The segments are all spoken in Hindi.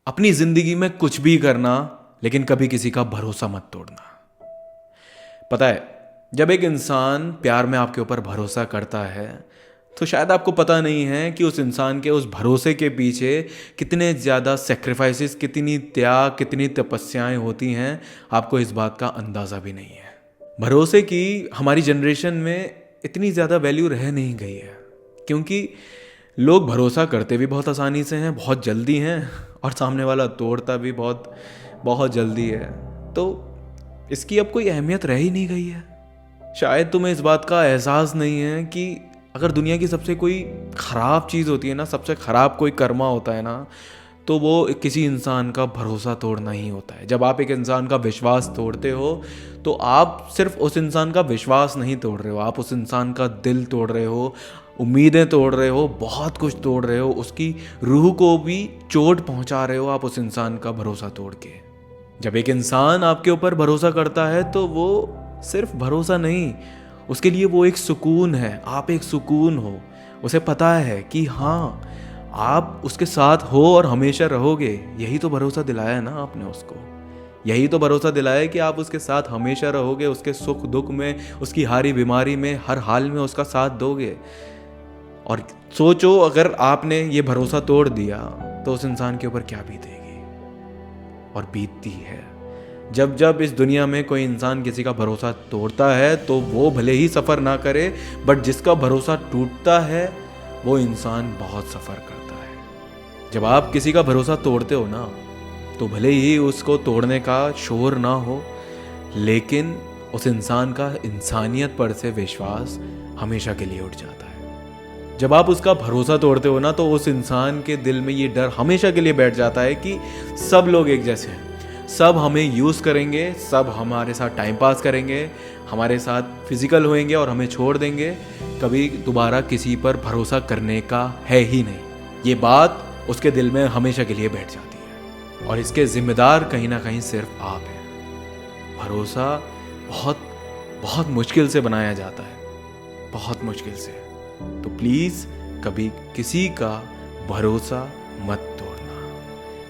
अपनी जिंदगी में कुछ भी करना, लेकिन कभी किसी का भरोसा मत तोड़ना। पता है, जब एक इंसान प्यार में आपके ऊपर भरोसा करता है तो शायद आपको पता नहीं है कि उस इंसान के उस भरोसे के पीछे कितने ज़्यादा सेक्रीफाइसेस, कितनी त्याग, कितनी तपस्याएं होती हैं। आपको इस बात का अंदाज़ा भी नहीं है। भरोसे की हमारी जनरेशन में इतनी ज़्यादा वैल्यू रह नहीं गई है, क्योंकि लोग भरोसा करते भी बहुत आसानी से हैं, बहुत जल्दी हैं, और सामने वाला तोड़ता भी बहुत बहुत जल्दी है। तो इसकी अब कोई अहमियत रह ही नहीं गई है। शायद तुम्हें इस बात का एहसास नहीं है कि अगर दुनिया की सबसे कोई ख़राब चीज़ होती है ना, सबसे ख़राब कोई कर्मा होता है ना, तो वो किसी इंसान का भरोसा तोड़ना ही होता है। जब आप एक इंसान का विश्वास तोड़ते हो तो आप सिर्फ उस इंसान का विश्वास नहीं तोड़ रहे हो, आप उस इंसान का दिल तोड़ रहे हो, उम्मीदें तोड़ रहे हो, बहुत कुछ तोड़ रहे हो, उसकी रूह को भी चोट पहुंचा रहे हो आप उस इंसान का भरोसा तोड़ के। जब एक इंसान आपके ऊपर भरोसा करता है तो वो सिर्फ भरोसा नहीं, उसके लिए वो एक सुकून है। आप एक सुकून हो। उसे पता है कि हाँ, आप उसके साथ हो और हमेशा रहोगे। यही तो भरोसा दिलाया है ना आपने उसको। यही तो भरोसा दिलाया है कि आप उसके साथ हमेशा रहोगे, उसके सुख दुख में, उसकी हारी बीमारी में, हर हाल में उसका साथ दोगे। और सोचो, अगर आपने ये भरोसा तोड़ दिया तो उस इंसान के ऊपर क्या बीतेगी। और बीतती है। जब जब इस दुनिया में कोई इंसान किसी का भरोसा तोड़ता है तो वो भले ही सफ़र ना करे, बट जिसका भरोसा टूटता है वो इंसान बहुत सफ़र करता है। जब आप किसी का भरोसा तोड़ते हो ना, तो भले ही उसको तोड़ने का शोर ना हो, लेकिन उस इंसान का इंसानियत पर से विश्वास हमेशा के लिए उठ जाता है। जब आप उसका भरोसा तोड़ते हो ना, तो उस इंसान के दिल में ये डर हमेशा के लिए बैठ जाता है कि सब लोग एक जैसे हैं, सब हमें यूज़ करेंगे, सब हमारे साथ टाइम पास करेंगे, हमारे साथ फिजिकल होएंगे और हमें छोड़ देंगे। कभी दोबारा किसी पर भरोसा करने का है ही नहीं। ये बात उसके दिल में हमेशा के लिए बैठ जाती है, और इसके जिम्मेदार कहीं ना कहीं सिर्फ आप हैं। भरोसा बहुत बहुत मुश्किल से बनाया जाता है, बहुत मुश्किल से। तो प्लीज़ कभी किसी का भरोसा मत तोड़ना।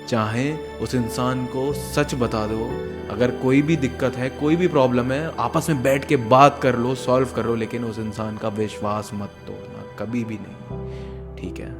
चाहे उस इंसान को सच बता दो, अगर कोई भी दिक्कत है, कोई भी प्रॉब्लम है, आपस में बैठ के बात कर लो, सॉल्व कर लो, लेकिन उस इंसान का विश्वास मत तोड़ना, कभी भी नहीं। ठीक है?